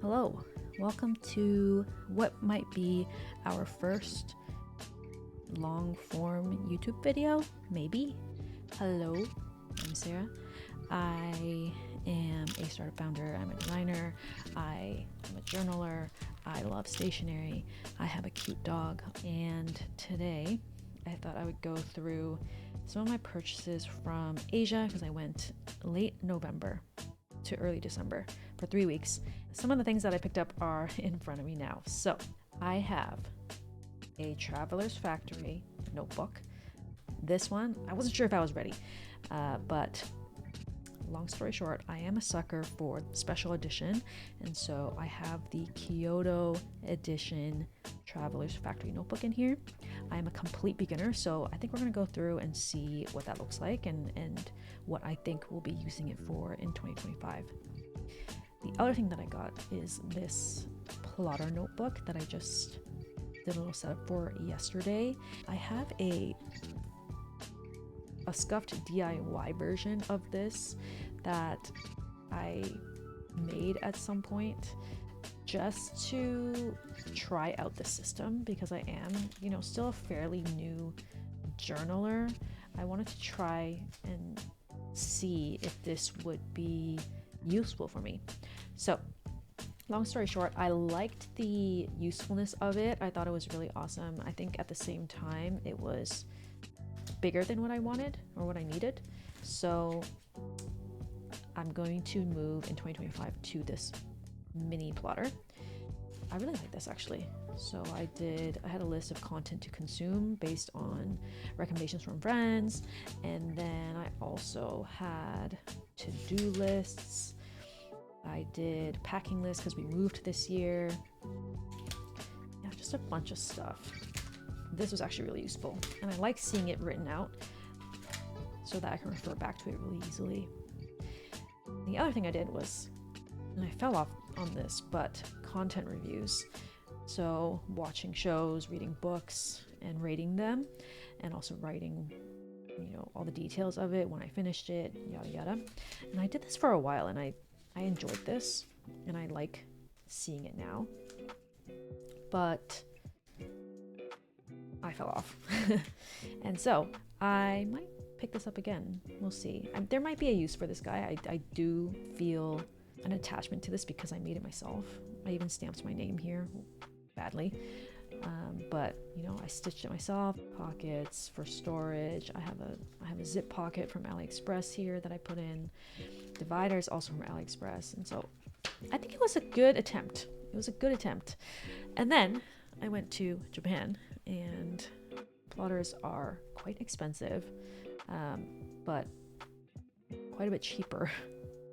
Hello, welcome to what might be our first long form YouTube video, maybe. Hello, I'm Sarah. I am a startup founder, I'm a designer, I am a journaler, I love stationery, I have a cute dog, and today I thought I would go through some of my purchases from Asia because I went late November to early December for 3 weeks. Some of the things that I picked up are in front of me now. So I have a Traveler's Factory notebook. This one, I wasn't sure if I was ready, but long story short, I am a sucker for special edition, and so I have the Kyoto edition Traveler's Factory notebook in here. I am a complete beginner, so I think we're going to go through and see what that looks like and what I think we'll be using it for in 2025. The other thing that I got is this plotter notebook that I just did a little setup for yesterday. I have a scuffed DIY version of this that I made at some point just to try out the system because I am, still a fairly new journaler. I wanted to try and see if this would be useful for me. So, long story short, I liked the usefulness of it. I thought it was really awesome. I think at the same time, it was bigger than what I wanted or what I needed. So I'm going to move in 2025 to this mini plotter. I really like this actually. So I had a list of content to consume based on recommendations from friends. And then I also had to-do lists. I did packing lists because we moved this year. Yeah, just a bunch of stuff. This was actually really useful, and I like seeing it written out so that I can refer back to it really easily. The other thing I did was, and I fell off on this, but content reviews. So watching shows, reading books, and rating them, and also writing, all the details of it when I finished it, yada yada. And I did this for a while, and I enjoyed this, and I like seeing it now. But I fell off. And so I might pick this up again. We'll see. There might be a use for this guy. I do feel an attachment to this because I made it myself. I even stamped my name here badly. But I stitched it myself. Pockets for storage. I have a zip pocket from AliExpress here that I put in. Dividers also from AliExpress. And so I think it was a good attempt. And then I went to Japan, and plotters are quite expensive, but quite a bit cheaper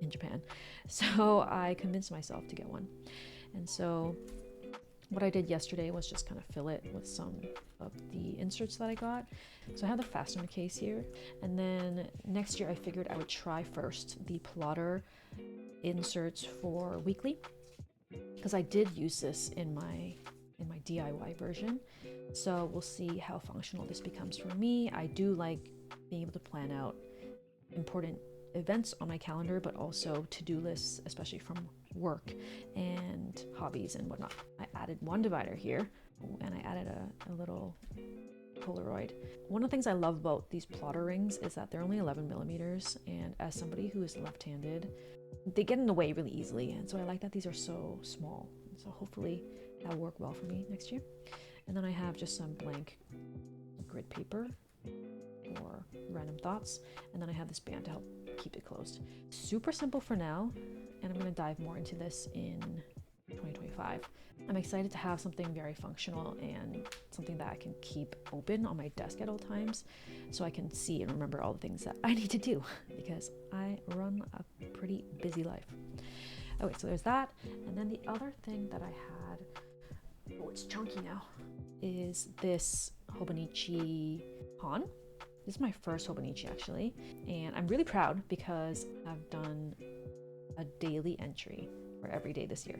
in Japan. So I convinced myself to get one. And so what I did yesterday was just kind of fill it with some of the inserts that I got. So I have the fastener case here. And then next year I figured I would try first the plotter inserts for weekly, because I did use this in my DIY version. So we'll see how functional this becomes for me. I do like being able to plan out important events on my calendar, but also to-do lists, especially from work and hobbies and whatnot. I added one divider here, and I added a little Polaroid. One of the things I love about these plotter rings is that they're only 11 millimeters, and as somebody who is left-handed, they get in the way really easily, and so I like that these are so small. So hopefully that'll work well for me next year. And then I have just some blank grid paper or random thoughts, and then I have this band to help keep it closed. Super simple for now, and I'm going to dive more into this in 2025. I'm excited to have something very functional and something that I can keep open on my desk at all times so I can see and remember all the things that I need to do because I run a pretty busy life. Okay, so there's that. And then the other thing that I had, it's chunky now, is this Hobonichi Han. This is my first Hobonichi actually, and I'm really proud because I've done a daily entry for every day this year.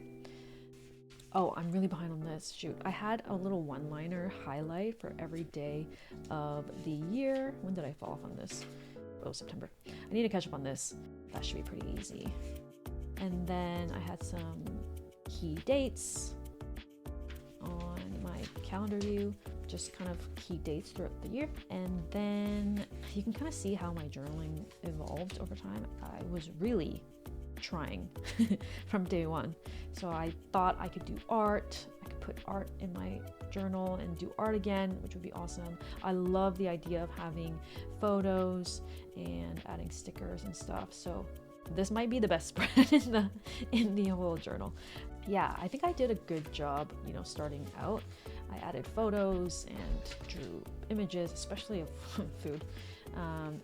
Oh, I'm really behind on this. Shoot. I had a little one-liner highlight for every day of the year. When did I fall off on this? Oh, September. I need to catch up on this. That should be pretty easy. And then I had some key dates on my calendar view, just kind of key dates throughout the year. And then you can kind of see how my journaling evolved over time. I was really trying from day one. So I thought I could do art. I could put art in my journal and do art again, which would be awesome. I love the idea of having photos and adding stickers and stuff. So this might be the best spread in the whole journal. Yeah, I think I did a good job, starting out. I added photos and drew images, especially of food.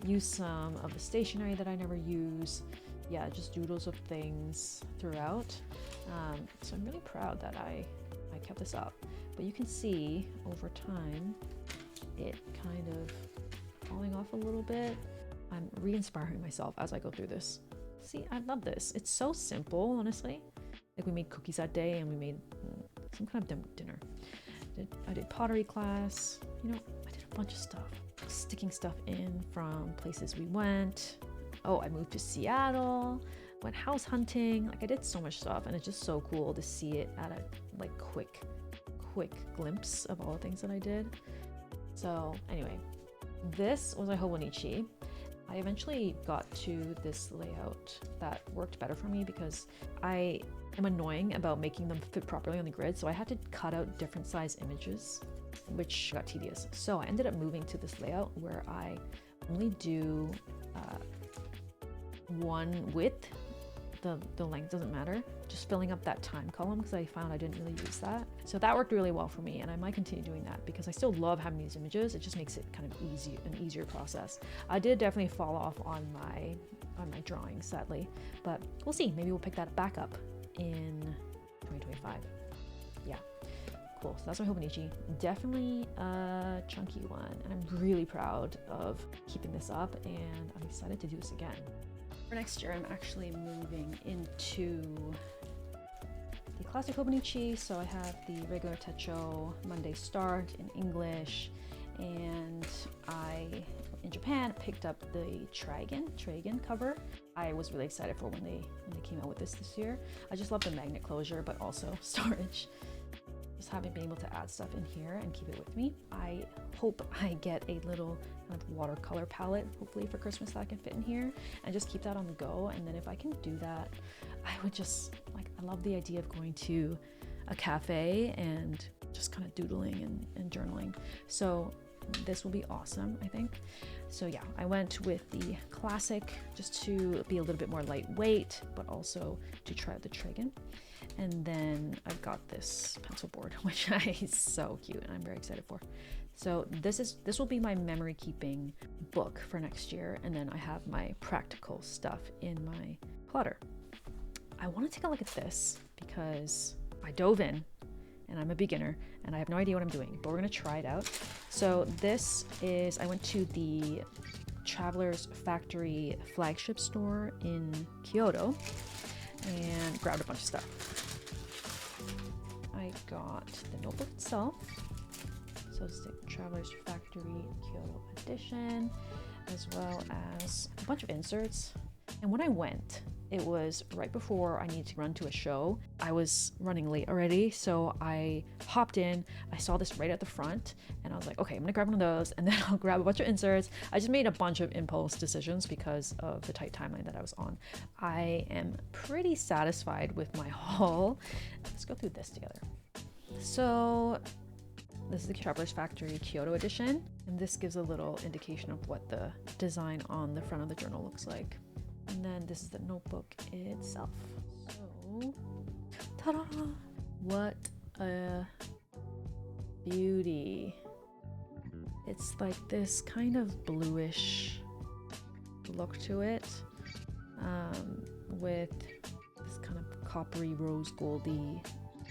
Used some of the stationery that I never use. Yeah, just doodles of things throughout. So I'm really proud that I kept this up. But you can see over time it kind of falling off a little bit. I'm re-inspiring myself as I go through this. See, I love this. It's so simple, honestly. Like we made cookies that day and we made some kind of dinner. I did pottery class. I did a bunch of stuff. Sticking stuff in from places we went. Oh, I moved to Seattle, went house hunting. Like I did so much stuff, and it's just so cool to see it at a quick glimpse of all the things that I did. So anyway, this was a Hobonichi. I eventually got to this layout that worked better for me because I am annoying about making them fit properly on the grid. So I had to cut out different size images, which got tedious. So I ended up moving to this layout where I only do one width. The length doesn't matter, just filling up that time column because I found I didn't really use that. So that worked really well for me, and I might continue doing that because I still love having these images. It just makes it kind of an easier process. I did definitely fall off on my drawing, sadly, but we'll see. Maybe we'll pick that back up in 2025. Yeah, cool. So that's my Hobonichi. Definitely a chunky one, and I'm really proud of keeping this up, and I'm excited to do this again. For next year, I'm actually moving into the classic Hobonichi. So I have the regular Techo Monday start in English, and in Japan, picked up the Tragan cover. I was really excited for when they came out with this year. I just love the magnet closure, but also storage. Just having been able to add stuff in here and keep it with me. I hope I get a little kind of watercolor palette, hopefully for Christmas, that I can fit in here and just keep that on the go. And then if I can do that, I would just I love the idea of going to a cafe and just kind of doodling and journaling. So this will be awesome, I think. So yeah, I went with the classic just to be a little bit more lightweight, but also to try out the Tragan. And then I've got this pencil board, which is so cute and I'm very excited for. So this will be my memory keeping book for next year. And then I have my practical stuff in my plotter. I want to take a look at this because I dove in and I'm a beginner and I have no idea what I'm doing, but we're going to try it out. So I went to the Traveler's Factory flagship store in Kyoto and grabbed a bunch of stuff. I got the notebook itself, so it's the Traveler's Factory Kyoto edition, as well as a bunch of inserts. And when I went, it was right before I needed to run to a show. I was running late already, so I hopped in. I saw this right at the front, and I was like, okay, I'm gonna grab one of those, and then I'll grab a bunch of inserts. I just made a bunch of impulse decisions because of the tight timeline that I was on. I am pretty satisfied with my haul. Let's go through this together. So this is the Traveler's Factory Kyoto edition, and this gives a little indication of what the design on the front of the journal looks like. And then this is the notebook itself. So, ta-da! What a beauty. It's like this kind of bluish look to it, with this kind of coppery rose goldy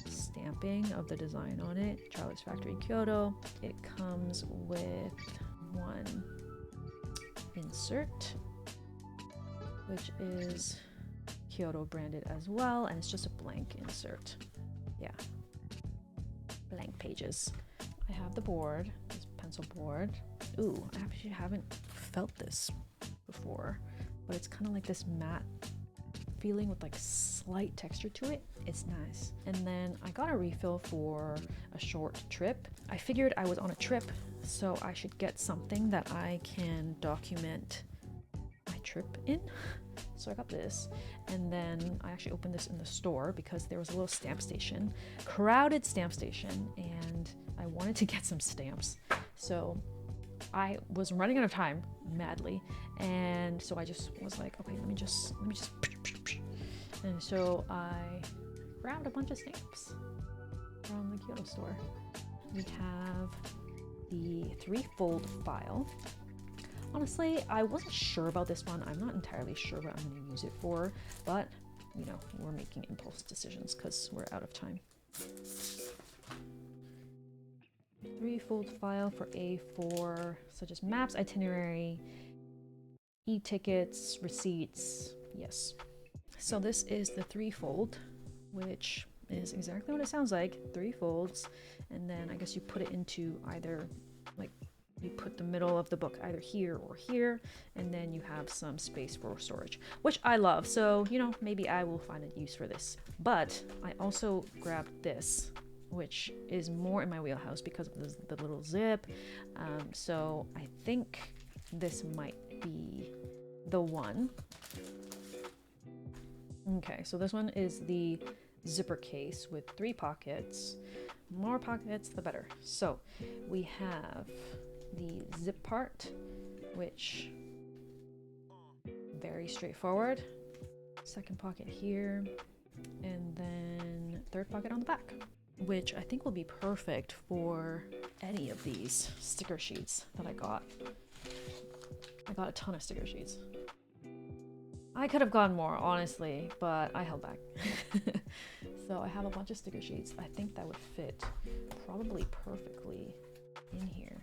stamping of the design on it. Traveler's Factory Kyoto. It comes with one insert, which is Kyoto branded as well, and it's just a blank insert. Yeah, blank pages. I have the board, this pencil board. Ooh, I actually haven't felt this before, but it's kind of like this matte feeling with like slight texture to it. It's nice. And then I got a refill for a short trip. I figured I was on a trip, so I should get something that I can document my trip in. So I got this, and then I actually opened this in the store because there was a little stamp station, crowded stamp station, and I wanted to get some stamps. So I was running out of time madly, and so I just was like, okay, let me just, and so I grabbed a bunch of stamps from the Kyoto store. We have the 3-fold file. Honestly, I wasn't sure about this one. I'm not entirely sure what I'm going to use it for, but you know, we're making impulse decisions because we're out of time. 3-fold file for A4, such as maps, itinerary, e-tickets, receipts. Yes. So this is the 3-fold, which is exactly what it sounds like, 3 folds, and then I guess you put it into either, like, you put the middle of the book either here or here, and then you have some space for storage, which I love. So, you know, maybe I will find a use for this. But I also grabbed this, which is more in my wheelhouse because of the little zip. So I think this might be the one. Okay, so this one is the zipper case with 3 pockets. More pockets, the better. So we have the zip part, which very straightforward. Second pocket here, and then 3rd pocket on the back, which I think will be perfect for any of these sticker sheets that I got. I got a ton of sticker sheets. I could have gotten more, honestly, but I held back. So I have a bunch of sticker sheets. I think that would fit probably perfectly in here.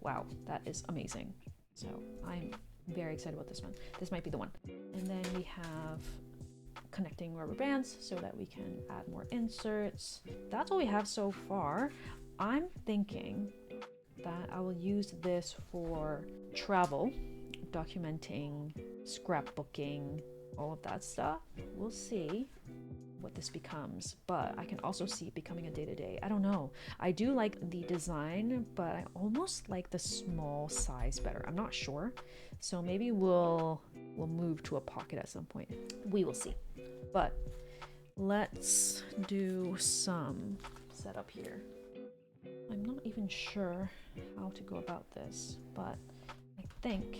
Wow, that is amazing. So I'm very excited about this one. This might be the one. And then we have connecting rubber bands so that we can add more inserts. That's what we have so far. I'm thinking that I will use this for travel, documenting, scrapbooking, all of that stuff. We'll see what this becomes, but I can also see it becoming a day-to-day. I don't know. I do like the design, but I almost like the small size better. I'm not sure. So maybe we'll move to a pocket at some point. We will see. But let's do some setup here. I'm not even sure how to go about this, but I think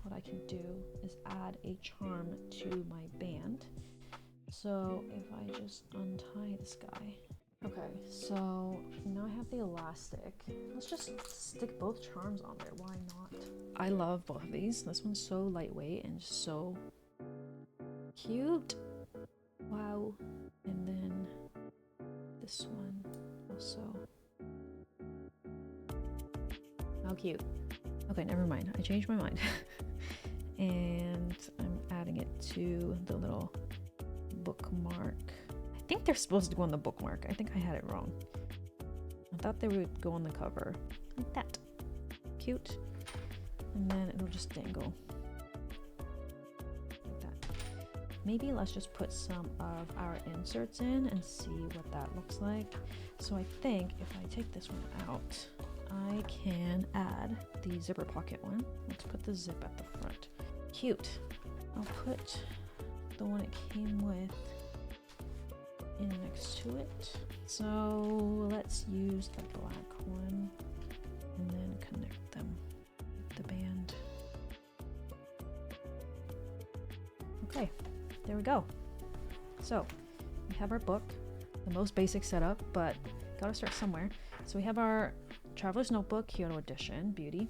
what I can do is add a charm to my band. So if I just untie this guy. Okay, so now I have the elastic. Let's just stick both charms on there. Why not? I love both of these. This one's so lightweight and so cute. Wow. And then this one also. How cute. Okay, never mind. I changed my mind. And I'm adding it to the little bookmark. I think they're supposed to go on the bookmark. I think I had it wrong. I thought they would go on the cover. Like that. Cute. And then it'll just dangle. Like that. Maybe let's just put some of our inserts in and see what that looks like. So I think if I take this one out, I can add the zipper pocket one. Let's put the zip at the front. Cute. I'll put the one it came with in next to it. So let's use the black one and then connect them with the band. Okay, there we go. So we have our book, the most basic setup, but gotta start somewhere. So we have our Traveler's Notebook Kyoto Edition Beauty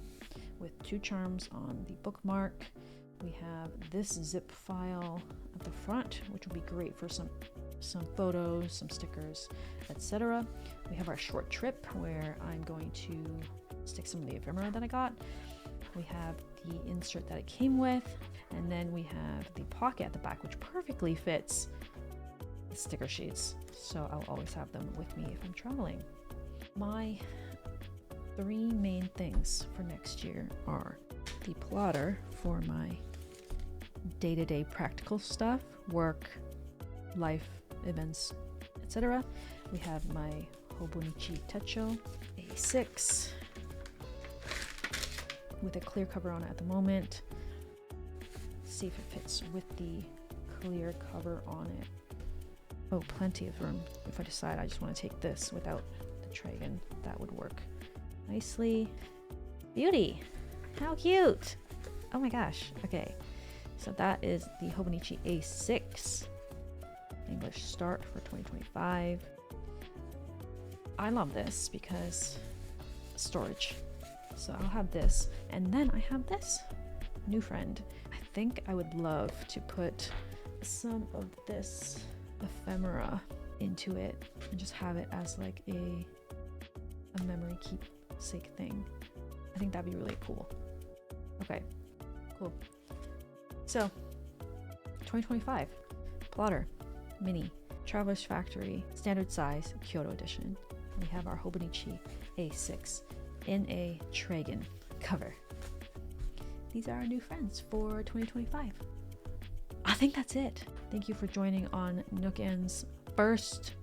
with 2 charms on the bookmark. We have this zip file at the front, which will be great for some photos, some stickers, etc. We have our short trip where I'm going to stick some of the ephemera that I got. We have the insert that it came with, and then we have the pocket at the back, which perfectly fits the sticker sheets. So I'll always have them with me if I'm traveling. My 3 main things for next year are the plotter for my day-to-day practical stuff, work, life, events, etc. We have my Hobonichi Techo A6 with a clear cover on it at the moment. See if it fits with the clear cover on it. Oh, plenty of room. If I decide I just want to take this without the Tragan, that would work nicely. Beauty! How cute! Oh my gosh. Okay, so that is the Hobonichi A6 English Start for 2025. I love this because storage. So I'll have this, and then I have this new friend. I think I would love to put some of this ephemera into it and just have it as like a memory keepsake thing. I think that'd be really cool. Okay, cool. So 2025 plotter mini Traveler's Factory standard size Kyoto edition. We have our Hobonichi A6 in a Tragan cover. These are our new friends for 2025. I think that's it. Thank you for joining on Nook N's first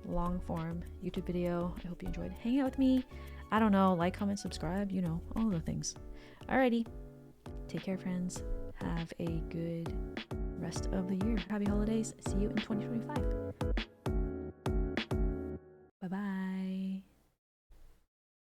long form YouTube video. I hope you enjoyed hanging out with me. I don't know, like, comment, subscribe, you know, all the things. Alrighty, take care, friends. Have a good rest of the year. Happy holidays. See you in 2025.